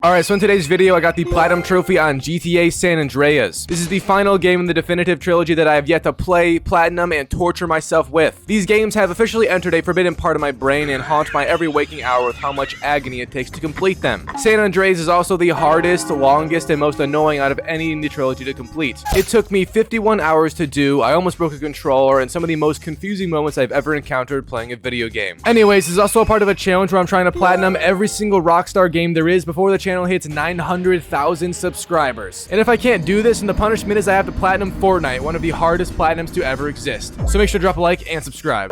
Alright, so in today's video, I got the Platinum Trophy on GTA San Andreas. This is the final game in the definitive trilogy that I have yet to play, platinum, and torture myself with. These games have officially entered a forbidden part of my brain and haunt my every waking hour with how much agony it takes to complete them. San Andreas is also the hardest, longest, and most annoying out of any in the trilogy to complete. It took me 51 hours to do, I almost broke a controller, and some of the most confusing moments I've ever encountered playing a video game. Anyways, this is also a part of a challenge where I'm trying to platinum every single Rockstar game there is before the channel hits 900,000 subscribers. And if I can't do this, then the punishment is I have to platinum Fortnite, one of the hardest platinums to ever exist. So make sure to drop a like and subscribe.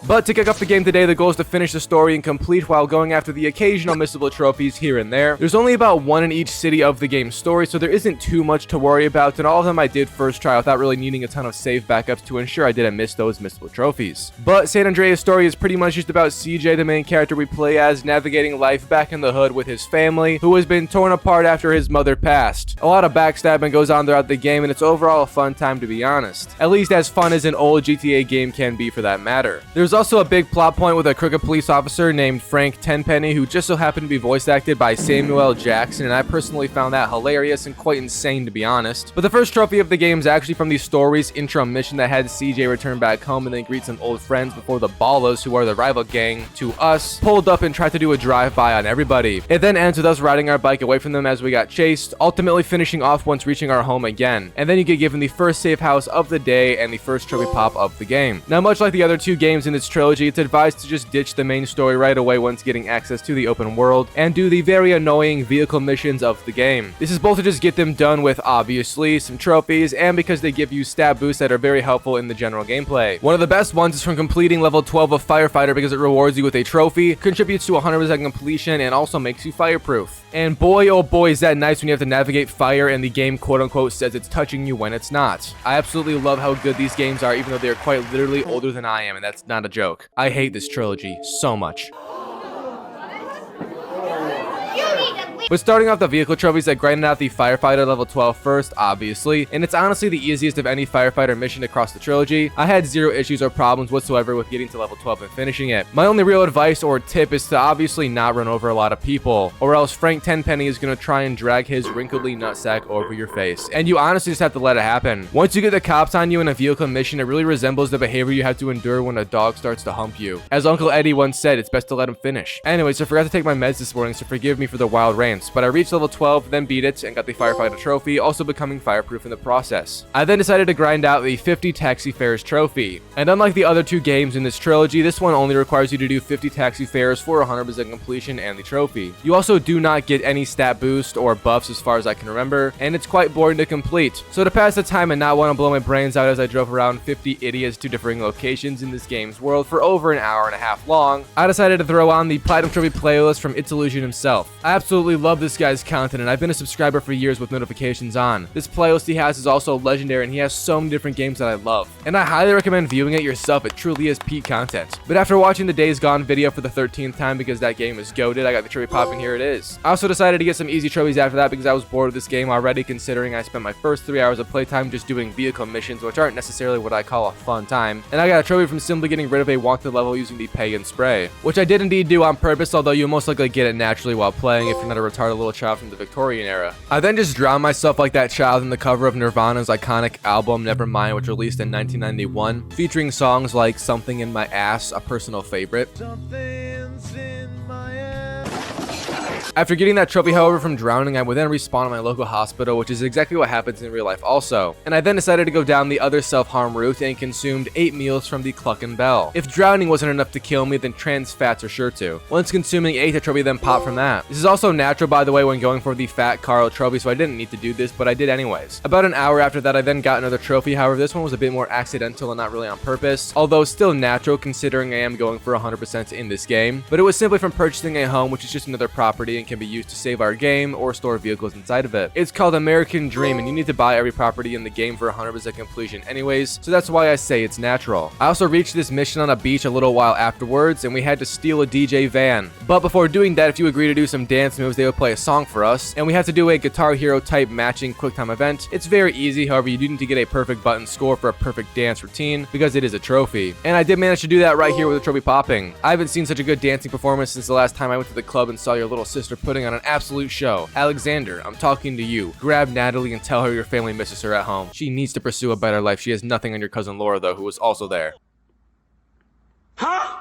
But to kick off the game today, the goal is to finish the story and complete while going after the occasional missable trophies here and there. There's only about one in each city of the game's story, so there isn't too much to worry about, and all of them I did first try without really needing a ton of save backups to ensure I didn't miss those missable trophies. But San Andreas' story is pretty much just about CJ, the main character we play as, navigating life back in the hood with his family, who has been torn apart after his mother passed. A lot of backstabbing goes on throughout the game, and it's overall a fun time, to be honest. At least as fun as an old GTA game can be, for that matter. There's also a big plot point with a crooked police officer named Frank Tenpenny, who just so happened to be voice acted by Samuel L. Jackson, and I personally found that hilarious and quite insane, to be honest. But the first trophy of the game is actually from the story's intro mission that had CJ return back home and then greet some old friends before the Ballas, who are the rival gang to us, pulled up and tried to do a drive-by on everybody. It then ends with us riding our bike away from them as we got chased, ultimately finishing off once reaching our home again. And then you get given the first safe house of the day and the first trophy pop of the game. Now, much like the other two games in this trilogy, it's advised to just ditch the main story right away once getting access to the open world and do the very annoying vehicle missions of the game. This is both to just get them done with, obviously, some trophies, and because they give you stat boosts that are very helpful in the general gameplay. One of the best ones is from completing level 12 of Firefighter because it rewards you with a trophy, contributes to 100% completion, and also makes you fireproof. And boy, oh boy, is that nice when you have to navigate fire and the game quote-unquote says it's touching you when it's not. I absolutely love how good these games are, even though they are quite literally older than I am, and that's not a joke. I hate this trilogy so much. But starting off the vehicle trophies, I grinded out the Firefighter level 12 first, obviously, and it's honestly the easiest of any Firefighter mission across the trilogy. I had zero issues or problems whatsoever with getting to level 12 and finishing it. My only real advice or tip is to obviously not run over a lot of people, or else Frank Tenpenny is going to try and drag his wrinkly nutsack over your face, and you honestly just have to let it happen. Once you get the cops on you in a vehicle mission, it really resembles the behavior you have to endure when a dog starts to hump you. As Uncle Eddie once said, it's best to let him finish. Anyways, I forgot to take my meds this morning, so forgive me for the wild rant. But I reached level 12, then beat it, and got the Firefighter trophy, also becoming fireproof in the process. I then decided to grind out the 50 taxi fares trophy. And unlike the other two games in this trilogy, this one only requires you to do 50 taxi fares for 100% completion and the trophy. You also do not get any stat boost or buffs as far as I can remember, and it's quite boring to complete. So to pass the time and not want to blow my brains out as I drove around 50 idiots to differing locations in this game's world for over an hour and a half long, I decided to throw on the Platinum Trophy playlist from Its Ilusion himself. I absolutely love this guy's content, and I've been a subscriber for years with notifications on. This playlist he has is also legendary, and he has so many different games that I love. And I highly recommend viewing it yourself. It truly is peak content. But after watching the Days Gone video for the 13th time because that game is goated, I got the trophy pop, and here it is. I also decided to get some easy trophies after that because I was bored of this game already, considering I spent my first 3 hours of playtime just doing vehicle missions, which aren't necessarily what I call a fun time. And I got a trophy from simply getting rid of a wanted level using the pay and spray, which I did indeed do on purpose, although you'll most likely get it naturally while playing if you're not a retarded little child from the Victorian era. I then just drowned myself like that child in the cover of Nirvana's iconic album Nevermind, which released in 1991, featuring songs like Something in My Ass, a personal favorite. Something's in my ass. After getting that trophy, however, from drowning, I would then respawn at my local hospital, which is exactly what happens in real life also. And I then decided to go down the other self-harm route and consumed 8 meals from the Cluck and Bell. If drowning wasn't enough to kill me, then trans fats are sure to. Once consuming 8, a trophy then popped from that. This is also natural, by the way, when going for the Fat Carl trophy, so I didn't need to do this, but I did anyways. About an hour after that, I then got another trophy. However, this one was a bit more accidental and not really on purpose, although still natural considering I am going for 100% in this game. But it was simply from purchasing a home, which is just another property and can be used to save our game or store vehicles inside of it. It's called American Dream, and you need to buy every property in the game for 100% completion anyways, so that's why I say it's natural. I also reached this mission on a beach a little while afterwards, and we had to steal a DJ van. But before doing that, if you agree to do some dance moves, they would play a song for us, and we had to do a Guitar Hero type matching QuickTime event. It's very easy, however, you do need to get a perfect button score for a perfect dance routine because it is a trophy. And I did manage to do that right here with the trophy popping. I haven't seen such a good dancing performance since the last time I went to the club and saw your little sister sister putting on an absolute show. Alexander, I'm talking to you. Grab Natalie and tell her your family misses her at home. She needs to pursue a better life. She has nothing on your cousin Laura though, who was also there. Huh?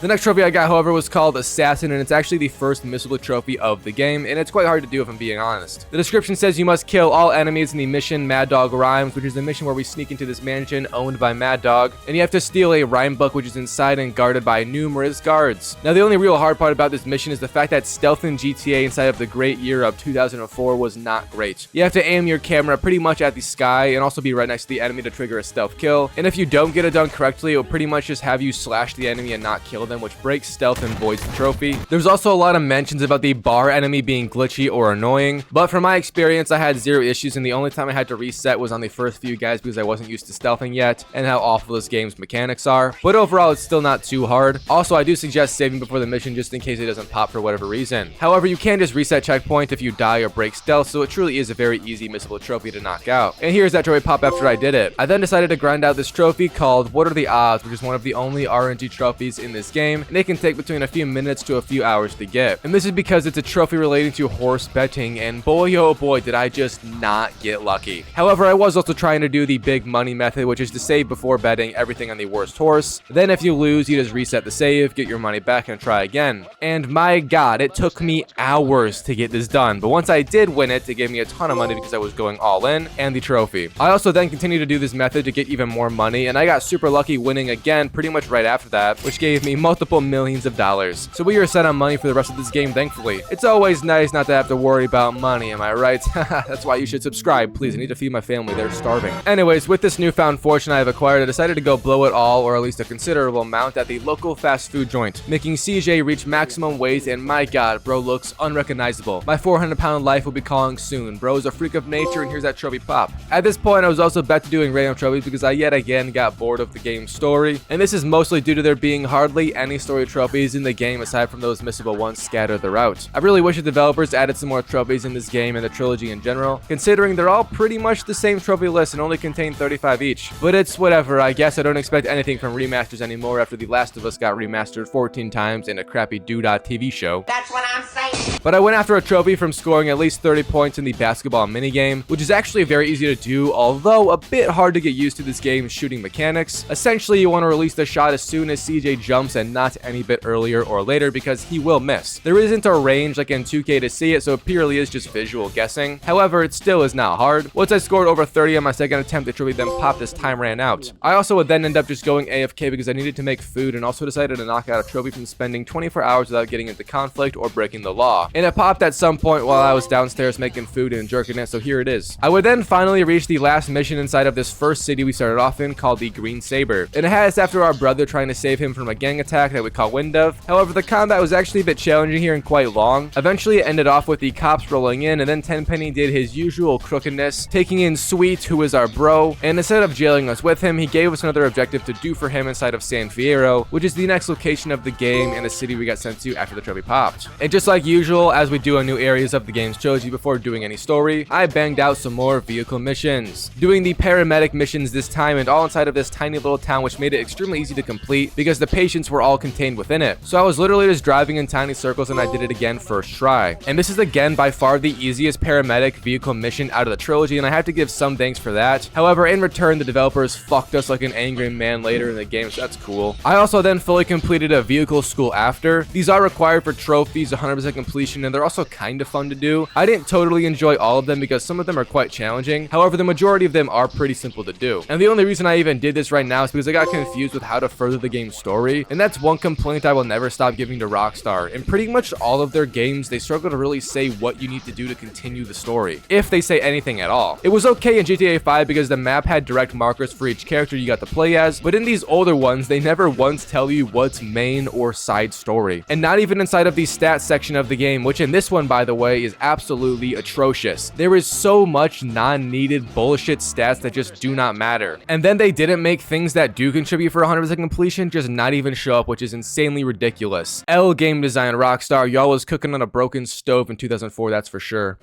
The next trophy I got, however, was called Assassin, and it's actually the first missable trophy of the game, and it's quite hard to do if I'm being honest. The description says you must kill all enemies in the mission Mad Dog Rhymes, which is the mission where we sneak into this mansion owned by Mad Dog, and you have to steal a rhyme book which is inside and guarded by numerous guards. Now, the only real hard part about this mission is the fact that stealth in GTA inside of the great year of 2004 was not great. You have to aim your camera pretty much at the sky and also be right next to the enemy to trigger a stealth kill, and if you don't get it done correctly, it will pretty much just have you slash the enemy and not kill them, which breaks stealth and voids the trophy. There's also a lot of mentions about the bar enemy being glitchy or annoying, but from my experience, I had zero issues, and the only time I had to reset was on the first few guys because I wasn't used to stealthing yet and how awful this game's mechanics are. But overall, it's still not too hard. Also, I do suggest saving before the mission just in case it doesn't pop for whatever reason. However, you can just reset checkpoint if you die or break stealth, so it truly is a very easy missable trophy to knock out. And here's that trophy pop after I did it. I then decided to grind out this trophy called What Are the Odds, which is one of the only RNG trophies in this game, and it can take between a few minutes to a few hours to get. And this is because it's a trophy relating to horse betting, and boy oh boy did I just not get lucky. However, I was also trying to do the big money method, which is to save before betting everything on the worst horse. Then if you lose, you just reset the save, get your money back, and try again. And my god, it took me hours to get this done, but once I did win it, it gave me a ton of money because I was going all in, and the trophy. I also then continued to do this method to get even more money, and I got super lucky winning again pretty much right after that, which gave me multiple millions of dollars. So we are set on money for the rest of this game, thankfully. It's always nice not to have to worry about money, am I right? That's why you should subscribe, please. I need to feed my family, they're starving. Anyways, with this newfound fortune I have acquired, I decided to go blow it all, or at least a considerable amount, at the local fast food joint, making CJ reach maximum weight, and my god, bro looks unrecognizable. My 400-pound life will be calling soon. Bro is a freak of nature, and here's that trophy pop. At this point, I was also back to doing random trophies because I yet again got bored of the game's story, and this is mostly due to there being hardly any story trophies in the game aside from those missable ones scattered throughout. I really wish the developers added some more trophies in this game and the trilogy in general, considering they're all pretty much the same trophy list and only contain 35 each. But it's whatever, I guess I don't expect anything from remasters anymore after The Last of Us got remastered 14 times in a crappy Doodah TV show. That's what I'm saying. But I went after a trophy from scoring at least 30 points in the basketball minigame, which is actually very easy to do, although a bit hard to get used to this game's shooting mechanics. Essentially, you want to release the shot as soon as CJ jumps and not any bit earlier or later because he will miss. There isn't a range like in 2K to see it, so it purely is just visual guessing. However, it still is not hard. Once I scored over 30 on my second attempt, the trophy then popped as time ran out. I also would then end up just going AFK because I needed to make food, and also decided to knock out a trophy from spending 24 hours without getting into conflict or breaking the law. And it popped at some point while I was downstairs making food and jerking it, so here it is. I would then finally reach the last mission inside of this first city we started off in, called the Green Saber. And it had us after our brother trying to save him from a gang attack that we caught wind of. However, the combat was actually a bit challenging here and quite long. Eventually, it ended off with the cops rolling in, and then Tenpenny did his usual crookedness, taking in Sweet, who is our bro, and instead of jailing us with him, he gave us another objective to do for him inside of San Fierro, which is the next location of the game and the city we got sent to after the trophy popped. And just like usual, as we do on new areas of the game's trilogy before doing any story, I banged out some more vehicle missions, doing the paramedic missions this time, and all inside of this tiny little town, which made it extremely easy to complete because the patients were all contained within it. So I was literally just driving in tiny circles, and I did it again first try. And this is again by far the easiest paramedic vehicle mission out of the trilogy, and I have to give some thanks for that. However, in return, the developers fucked us like an angry man later in the game, so that's cool. I also then fully completed a vehicle school after. These are required for trophies, 100% completion, and they're also kind of fun to do. I didn't totally enjoy all of them because some of them are quite challenging. However, the majority of them are pretty simple to do. And the only reason I even did this right now is because I got confused with how to further the game's story, and that's one complaint I will never stop giving to Rockstar. In pretty much all of their games, they struggle to really say what you need to do to continue the story, if they say anything at all. It was okay in GTA 5 because the map had direct markers for each character you got to play as, but in these older ones, they never once tell you what's main or side story. And not even inside of the stats section of the game, which in this one, by the way, is absolutely atrocious. There is so much non-needed bullshit stats that just do not matter. And then they didn't make things that do contribute for 100% completion just not even show up, which is insanely ridiculous. L game design Rockstar, y'all was cooking on a broken stove in 2004, that's for sure.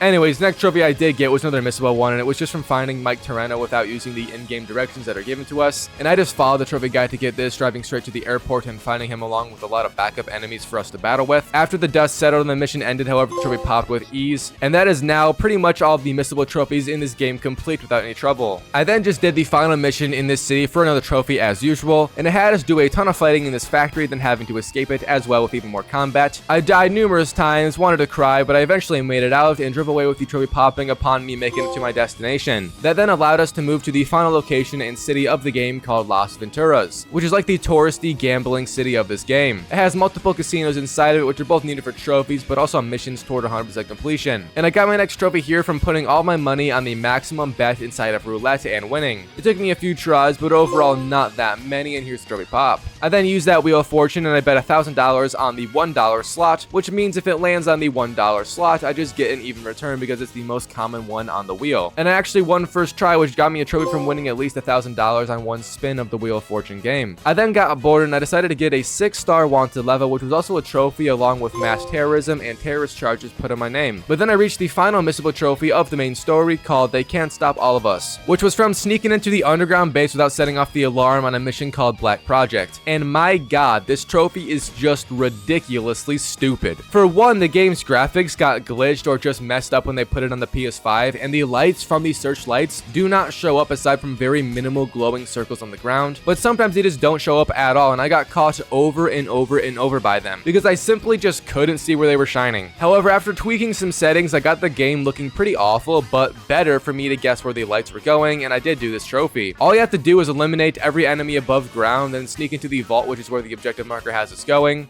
Anyways, next trophy I did get was another missable one, and it was just from finding Mike Torreno without using the in-game directions that are given to us. And I just followed the trophy guide to get this, driving straight to the airport and finding him along with a lot of backup enemies for us to battle with. After the dust settled and the mission ended, however, the trophy popped with ease. And that is now pretty much all of the missable trophies in this game complete without any trouble. I then just did the final mission in this city for another trophy as usual, and it had us do a ton of fighting in this factory, then having to escape it as well with even more combat. I died numerous times, wanted to cry, but I eventually made it out and drove away with the trophy popping upon me making it to my destination. That then allowed us to move to the final location and city of the game called Las Venturas, which is like the touristy gambling city of this game. It has multiple casinos inside of it, which are both needed for trophies but also missions toward 100% completion. And I got my next trophy here from putting all my money on the maximum bet inside of roulette and winning. It took me a few tries, but overall not that many, and here's the trophy pop. I then used that Wheel of Fortune and I bet $1,000 on the $1 slot, which means if it lands on the $1 slot, I just get an even return because it's the most common one on the wheel. And I actually won first try, which got me a trophy from winning at least $1,000 on one spin of the Wheel of Fortune game. I then got aboard and I decided to get a 6-star wanted level, which was also a trophy along with mass terrorism and terrorist charges put on my name. But then I reached the final missable trophy of the main story called They Can't Stop All of Us, which was from sneaking into the underground base without setting off the alarm on a mission called Black Project. And my god, this trophy is just ridiculously stupid. For one, the game's graphics got glitched or just messed up when they put it on the PS5, and the lights from the searchlights do not show up aside from very minimal glowing circles on the ground, but sometimes they just don't show up at all, and I got caught over and over and over by them because I simply just couldn't see where they were shining. However, after tweaking some settings, I got the game looking pretty awful, but better for me to guess where the lights were going, and I did do this trophy. All you have to do is eliminate every enemy above ground, then sneak into the vault, which is where the objective marker has us going.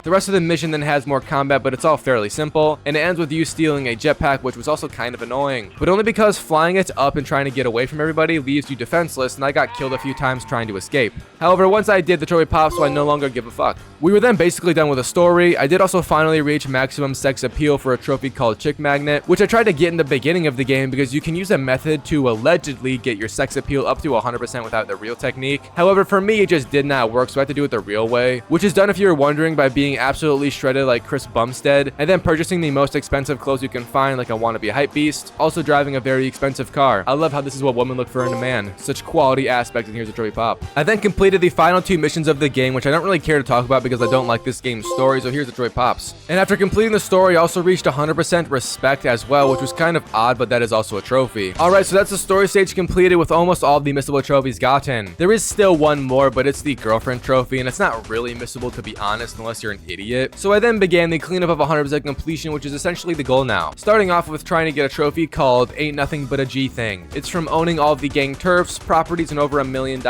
The rest of the mission then has more combat, but it's all fairly simple, and it ends with you stealing a jetpack, which was also kind of annoying, but only because flying it up and trying to get away from everybody leaves you defenseless, and I got killed a few times trying to escape. However, once I did, the trophy popped, so I no longer give a fuck. We were then basically done with the story. I did also finally reach maximum sex appeal for a trophy called Chick Magnet, which I tried to get in the beginning of the game because you can use a method to allegedly get your sex appeal up to 100% without the real technique. However, for me, it just did not work, so I had to do it the real way, which is done, if you're wondering, by being absolutely shredded like Chris Bumstead, and then purchasing the most expensive clothes you can find like a wannabe hype beast, also driving a very expensive car. I love how this is what women look for in a man. Such quality aspects, and here's a trophy pop. I then completed the final 2 missions of the game, which I don't really care to talk about because I don't like this game's story, so here's the trophy pops. And after completing the story, I also reached 100% respect as well, which was kind of odd, but that is also a trophy. Alright, so that's the story stage completed with almost all of the missable trophies gotten. There is still one more, but it's the girlfriend trophy, and it's not really missable to be honest, unless you're an idiot. So I then began the cleanup of 100% completion, which is essentially the goal now. Starting off with trying to get a trophy called Ain't Nothing But a G Thing. It's from owning all of the gang turfs, properties, and over $1 million.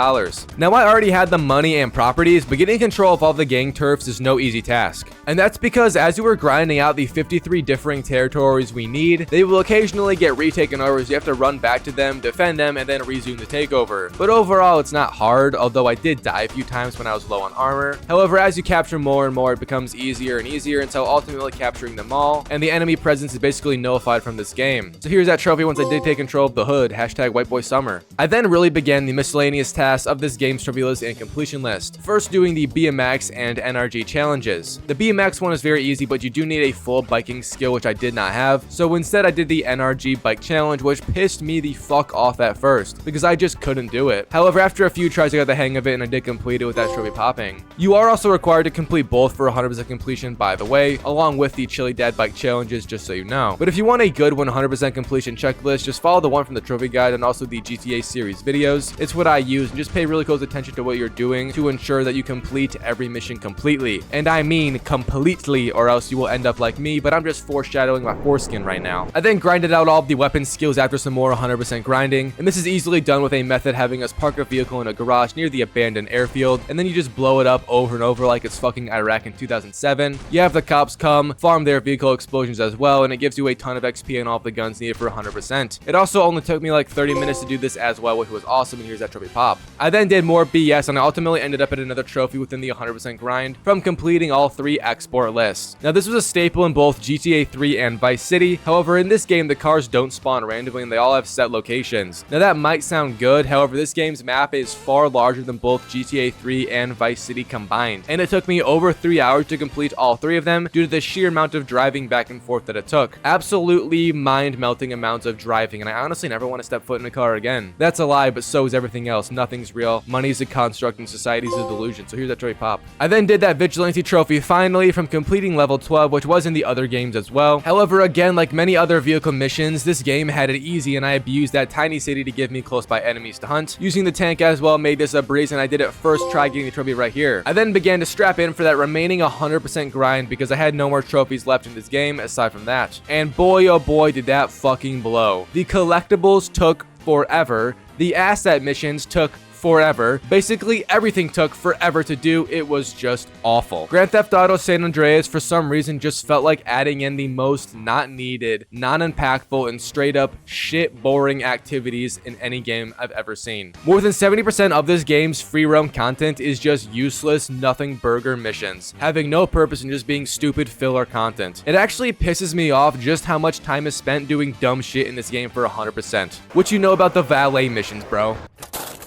Now I already had the money and properties, but getting control of all the gang turfs is no easy task. And that's because as you were grinding out the 53 differing territories we need, they will occasionally get retaken over, so you have to run back to them, defend them, and then resume the takeover. But overall, it's not hard, although I did die a few times when I was low on armor. However, as you capture more and more, it becomes easier and easier until ultimately capturing them all, and the enemy presence is basically nullified from this game. So here's that trophy once I did take control of the hood, #WhiteBoySummer. I then really began the miscellaneous tasks of this game's trophy list and completion list. First, doing the BMX and NRG challenges. The BMX one is very easy, but you do need a full biking skill, which I did not have, so instead I did the NRG bike challenge, which pissed me the fuck off at first, because I just couldn't do it. However, after a few tries I got the hang of it, and I did complete it with that trophy popping. You are also required to complete both for 100% completion, by the way, along with the Chili Dad bike challenges, just so you know. But if you want a good 100% completion checklist, just follow the one from the trophy guide and also the GTA series videos. It's what I use, and just pay really close attention to what you're doing to ensure that you complete every mission completely. And I mean completely, or else you will end up like me, but I'm just foreshadowing my foreskin right now. I then grinded out all of the weapon skills after some more 100% grinding, and this is easily done with a method having us park a vehicle in a garage near the abandoned airfield, and then you just blow it up over and over like it's fucking Iraq in 2007. You have the cops come, farm their vehicle explosions as well, and it gives you a ton of XP and all of the guns needed for 100%. It also only took me like 30 minutes to do this as well, which was awesome, and here's that trophy pop. I then did more BS, and I ultimately ended up at another trophy within the 100% grind from completing all 3 export lists. Now, this was a staple in both GTA 3 and Vice City. However, in this game, the cars don't spawn randomly, and they all have set locations. Now, that might sound good. However, this game's map is far larger than both GTA 3 and Vice City combined, and it took me over 3 hours to complete all 3 of them due to the sheer amount of driving back and forth that it took. Absolutely mind-melting amounts of driving, and I honestly never want to step foot in a car again. That's a lie, but so is everything else. Nothing's real. Money's a construct and society's a delusion. So here's that trophy pop. I then did that vigilante trophy finally from completing level 12, which was in the other games as well. However, again, like many other vehicle missions, this game had it easy, and I abused that tiny city to give me close by enemies to hunt. Using the tank as well made this a breeze, and I did it first try getting the trophy right here. I then began to strap in for that remaining 100% grind because I had no more trophies left in this game aside from that. And boy, oh boy, did that fucking blow. The collectibles took forever. The asset missions took forever. Basically, everything took forever to do. It was just awful. Grand Theft Auto San Andreas, for some reason, just felt like adding in the most not needed, non-impactful, and straight up shit boring activities in any game I've ever seen. More than 70% of this game's free roam content is just useless, nothing burger missions, having no purpose and just being stupid filler content. It actually pisses me off just how much time is spent doing dumb shit in this game for 100%. What you know about the valet missions, bro?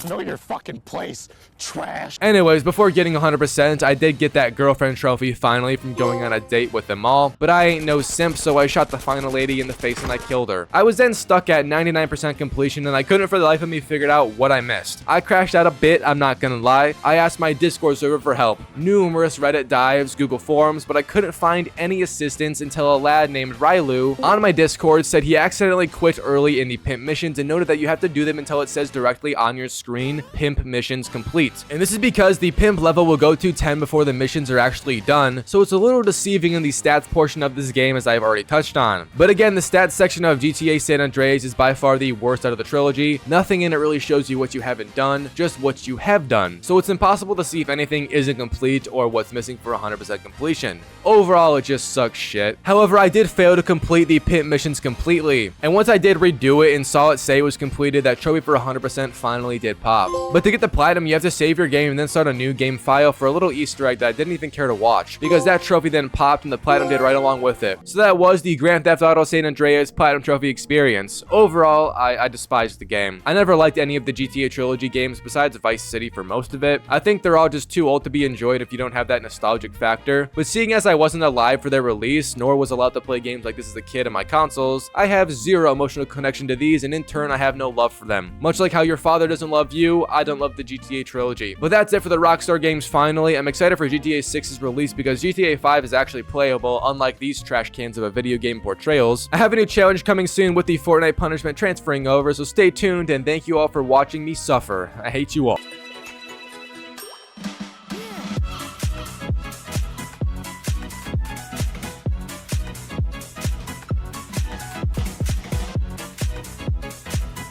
Know your fucking place, trash. Anyways, before getting 100%, I did get that girlfriend trophy finally from going on a date with them all, but I ain't no simp, so I shot the final lady in the face and I killed her. I was then stuck at 99% completion, and I couldn't for the life of me figure out what I missed. I crashed out a bit, I'm not gonna lie. I asked my Discord server for help, numerous Reddit dives, Google forums, but I couldn't find any assistance until a lad named Rylu on my Discord said he accidentally quit early in the pimp missions and noted that you have to do them until it says directly on your screen, pimp missions complete. And this is because the pimp level will go to 10 before the missions are actually done, so it's a little deceiving in the stats portion of this game, as I've already touched on. But again, the stats section of GTA San Andreas is by far the worst out of the trilogy. Nothing in it really shows you what you haven't done, just what you have done. So it's impossible to see if anything isn't complete or what's missing for 100% completion. Overall, it just sucks shit. However, I did fail to complete the pimp missions completely, and once I did redo it and saw it say it was completed, that trophy for 100% finally did pop. But to get the platinum, you have to save your game and then start a new game file for a little Easter egg that I didn't even care to watch, because that trophy then popped and the platinum did right along with it. So that was the Grand Theft Auto San Andreas platinum trophy experience. Overall, I despised the game. I never liked any of the GTA trilogy games besides Vice City for most of it. I think they're all just too old to be enjoyed if you don't have that nostalgic factor. But seeing as I wasn't alive for their release, nor was allowed to play games like this as a kid on my consoles, I have zero emotional connection to these, and in turn, I have no love for them. Much like how your father doesn't love you, I don't love the GTA trilogy. But that's it for the Rockstar games finally. I'm excited for GTA 6's release because GTA 5 is actually playable, unlike these trash cans of a video game portrayals. I have a new challenge coming soon with the Fortnite punishment transferring over, so stay tuned, and thank you all for watching me suffer. I hate you all.